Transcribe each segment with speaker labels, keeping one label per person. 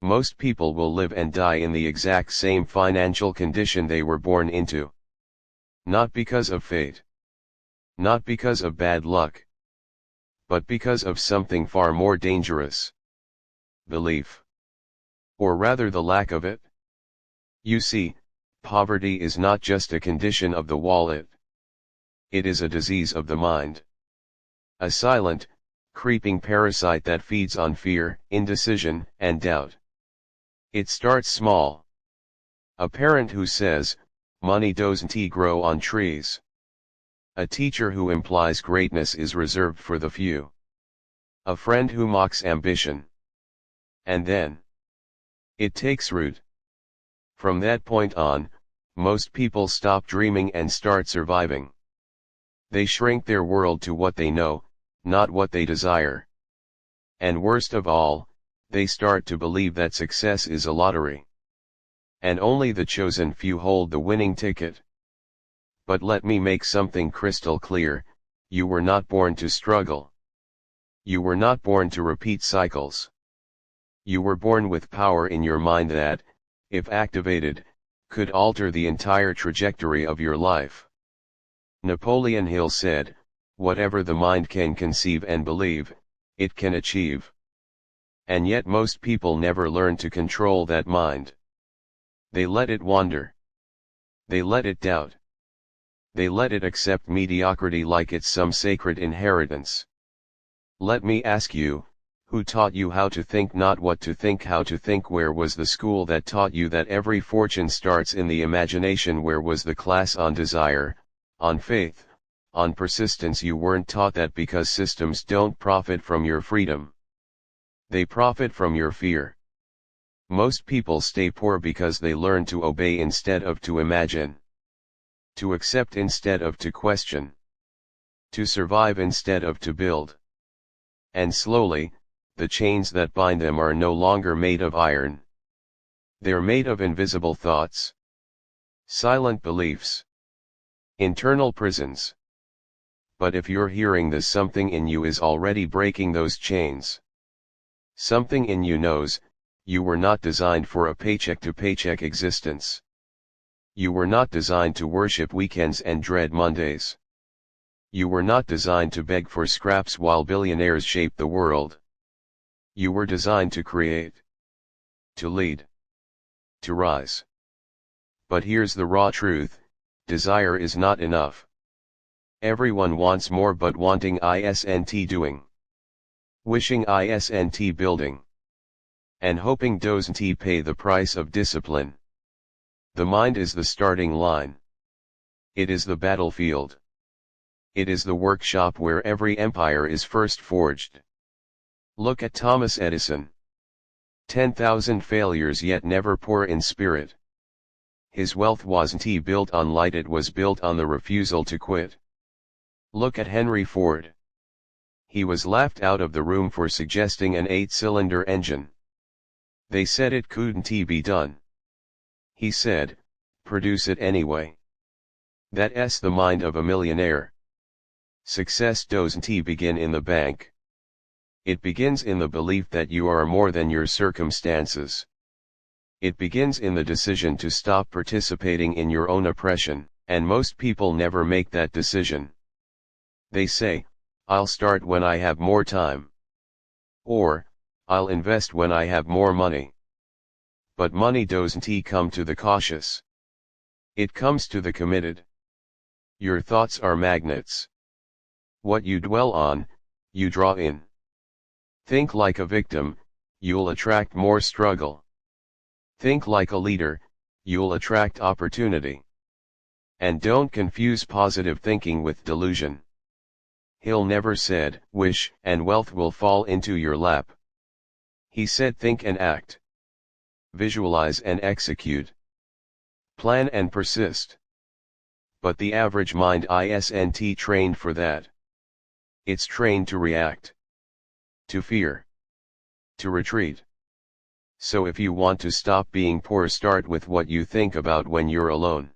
Speaker 1: Most people will live and die in the exact same financial condition they were born into. Not because of fate. Not because of bad luck. But because of something far more dangerous. Belief. Or rather the lack of it. You see, poverty is not just a condition of the wallet. It is a disease of the mind. A silent, creeping parasite that feeds on fear, indecision, and doubt. It starts small. A parent who says, "Money doesn't grow on trees." A teacher who implies greatness is reserved for the few. A friend who mocks ambition. And then it takes root. From that point on, most people stop dreaming and start surviving. They shrink their world to what they know, not what they desire. And worst of all, they start to believe that success is a lottery. And only the chosen few hold the winning ticket. But let me make something crystal clear, you were not born to struggle. You were not born to repeat cycles. You were born with power in your mind that, if activated, could alter the entire trajectory of your life. Napoleon Hill said, "Whatever the mind can conceive and believe, it can achieve." And yet most people never learn to control that mind. They let it wander. They let it doubt. They let it accept mediocrity like it's some sacred inheritance. Let me ask you, who taught you how to think, not what to think, how to think? Where was the school that taught you that every fortune starts in the imagination? Where was the class on desire, on faith, on persistence? You weren't taught that because systems don't profit from your freedom. They profit from your fear. Most people stay poor because they learn to obey instead of to imagine. To accept instead of to question. To survive instead of to build. And slowly, the chains that bind them are no longer made of iron. They're made of invisible thoughts. Silent beliefs. Internal prisons. But if you're hearing this, something in you is already breaking those chains. Something in you knows, you were not designed for a paycheck-to-paycheck existence. You were not designed to worship weekends and dread Mondays. You were not designed to beg for scraps while billionaires shape the world. You were designed to create. To lead. To rise. But here's the raw truth, desire is not enough. Everyone wants more, but wanting isn't doing. Wishing isn't building. And hoping doesn't pay the price of discipline. The mind is the starting line. It is the battlefield. It is the workshop where every empire is first forged. Look at Thomas Edison. 10,000 failures, yet never poor in spirit. His wealth wasn't built on light, it was built on the refusal to quit. Look at Henry Ford. He was laughed out of the room for suggesting an 8-cylinder engine. They said it couldn't be done. He said, "Produce it anyway." That's the mind of a millionaire. Success doesn't begin in the bank. It begins in the belief that you are more than your circumstances. It begins in the decision to stop participating in your own oppression, and most people never make that decision. They say, "I'll start when I have more time." Or, "I'll invest when I have more money." But money doesn't come to the cautious. It comes to the committed. Your thoughts are magnets. What you dwell on, you draw in. Think like a victim, you'll attract more struggle. Think like a leader, you'll attract opportunity. And don't confuse positive thinking with delusion. Hill never said, "Wish, and wealth will fall into your lap." He said, "Think and act. Visualize and execute. Plan and persist." But the average mind isn't trained for that. It's trained to react. To fear. To retreat. So if you want to stop being poor, start with what you think about when you're alone.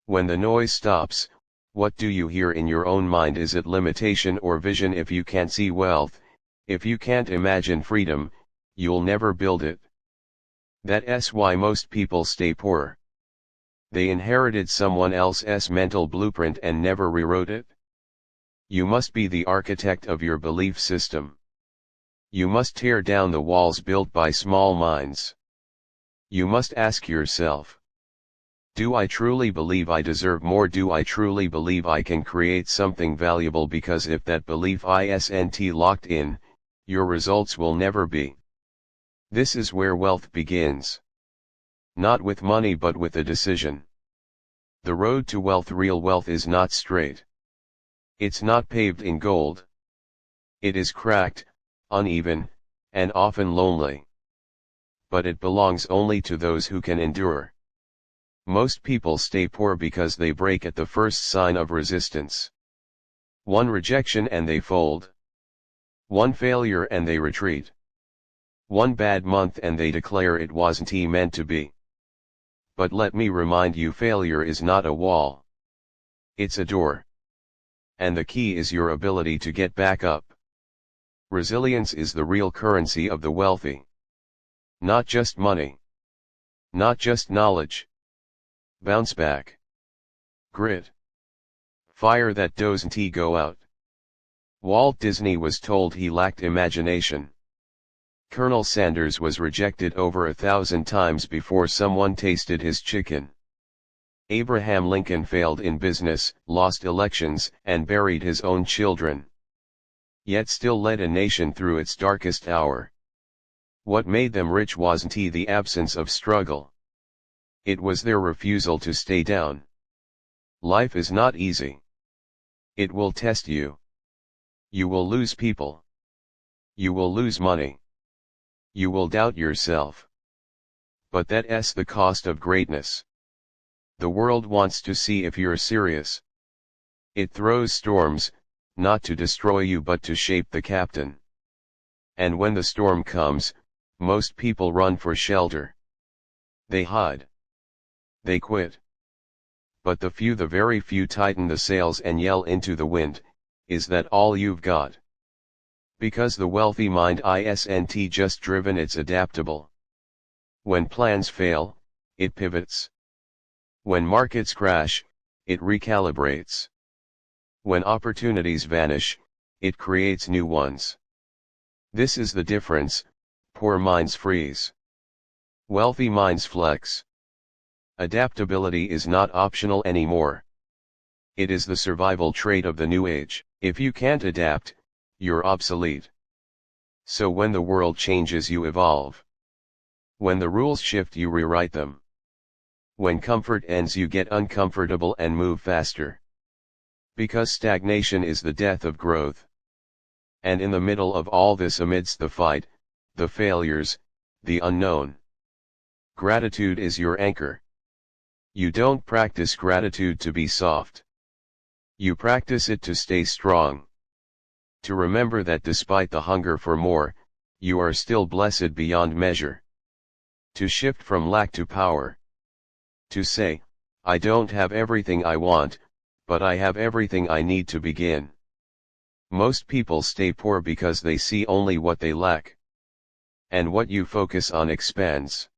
Speaker 1: When the noise stops, what do you hear in your own mind? Is it limitation or vision? If you can't see wealth, if you can't imagine freedom, you'll never build it. That's why most people stay poor. They inherited someone else's mental blueprint and never rewrote it. You must be the architect of your belief system. You must tear down the walls built by small minds. You must ask yourself, do I truly believe I deserve more? Do I truly believe I can create something valuable? Because if that belief isn't locked in, your results will never be. This is where wealth begins. Not with money but with a decision. The road to wealth, real wealth, is not straight. It's not paved in gold. It is cracked, uneven, and often lonely. But it belongs only to those who can endure. Most people stay poor because they break at the first sign of resistance. One rejection and they fold. One failure and they retreat. One bad month and they declare it wasn't meant to be. But let me remind you, failure is not a wall. It's a door. And the key is your ability to get back up. Resilience is the real currency of the wealthy. Not just money. Not just knowledge. Bounce back. Grit. Fire that doesn't go out. Walt Disney was told he lacked imagination. Colonel Sanders was rejected over 1,000 times before someone tasted his chicken. Abraham Lincoln failed in business, lost elections, and buried his own children. Yet still led a nation through its darkest hour. What made them rich wasn't the absence of struggle. It was their refusal to stay down. Life is not easy. It will test you. You will lose people. You will lose money. You will doubt yourself. But that's the cost of greatness. The world wants to see if you're serious. It throws storms, not to destroy you but to shape the captain. And when the storm comes, most people run for shelter. They hide. They quit. But the few, the very few, tighten the sails and yell into the wind, is that all you've got? Because the wealthy mind isn't just driven, it's adaptable. When plans fail, it pivots. When markets crash, it recalibrates. When opportunities vanish, it creates new ones. This is the difference. Poor minds freeze. Wealthy minds flex. Adaptability is not optional anymore. It is the survival trait of the new age. If you can't adapt, you're obsolete. So when the world changes, you evolve. When the rules shift, you rewrite them. When comfort ends, you get uncomfortable and move faster. Because stagnation is the death of growth. And in the middle of all this, amidst the fight, the failures, the unknown, gratitude is your anchor. You don't practice gratitude to be soft. You practice it to stay strong. To remember that despite the hunger for more, you are still blessed beyond measure. To shift from lack to power. To say, I don't have everything I want, but I have everything I need to begin. Most people stay poor because they see only what they lack. And what you focus on expands.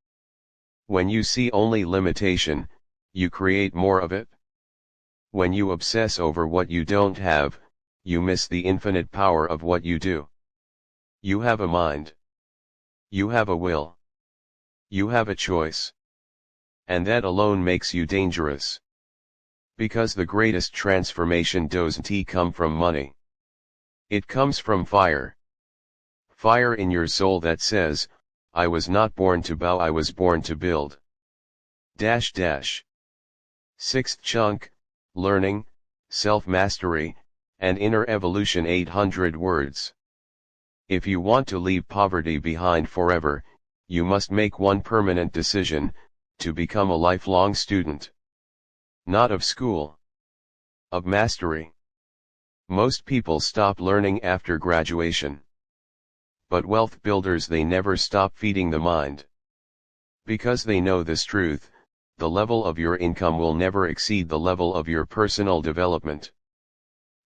Speaker 1: When you see only limitation, you create more of it. When you obsess over what you don't have, you miss the infinite power of what you do. You have a mind. You have a will. You have a choice. And that alone makes you dangerous. Because the greatest transformation doesn't come from money. It comes from fire. Fire in your soul that says, I was not born to bow, I was born to build. Sixth chunk, learning, self-mastery, and inner evolution. 800 words. If you want to leave poverty behind forever, you must make one permanent decision, to become a lifelong student. Not of school. Of mastery. Most people stop learning after graduation. But wealth builders, they never stop feeding the mind. Because they know this truth, the level of your income will never exceed the level of your personal development.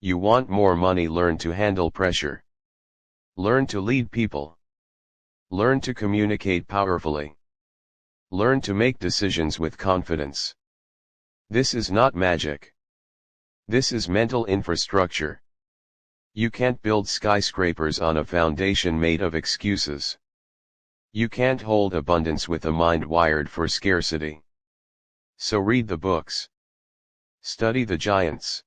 Speaker 1: You want more money? Learn to handle pressure. Learn to lead people. Learn to communicate powerfully. Learn to make decisions with confidence. This is not magic. This is mental infrastructure. You can't build skyscrapers on a foundation made of excuses. You can't hold abundance with a mind wired for scarcity. So read the books. Study the giants.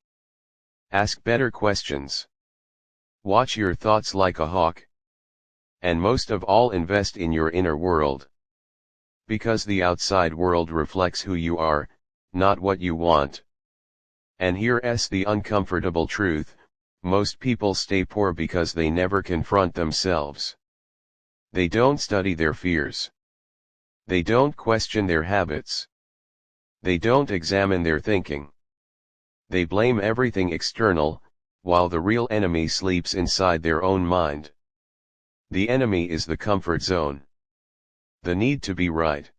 Speaker 1: Ask better questions. Watch your thoughts like a hawk. And most of all, invest in your inner world. Because the outside world reflects who you are, not what you want. And here's the uncomfortable truth: most people stay poor because they never confront themselves. They don't study their fears. They don't question their habits. They don't examine their thinking. They blame everything external, while the real enemy sleeps inside their own mind. The enemy is the comfort zone. The need to be right.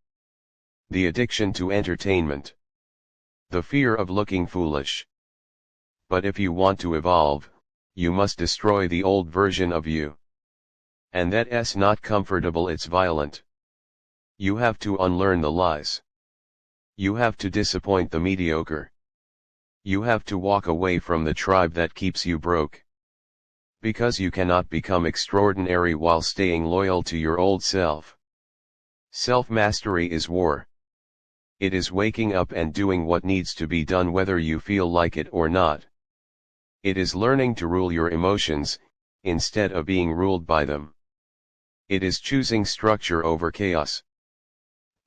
Speaker 1: The addiction to entertainment. The fear of looking foolish. But if you want to evolve, you must destroy the old version of you. And that's not comfortable, it's violent. You have to unlearn the lies. You have to disappoint the mediocre. You have to walk away from the tribe that keeps you broke. Because you cannot become extraordinary while staying loyal to your old self. Self-mastery is war. It is waking up and doing what needs to be done whether you feel like it or not. It is learning to rule your emotions, instead of being ruled by them. It is choosing structure over chaos.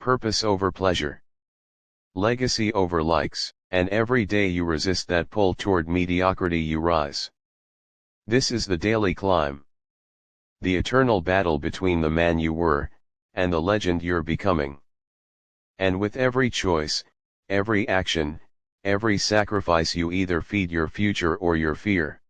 Speaker 1: Purpose over pleasure. Legacy over likes, and every day you resist that pull toward mediocrity, you rise. This is the daily climb. The eternal battle between the man you were, and the legend you're becoming. And with every choice, every action, every sacrifice, you either feed your future or your fear.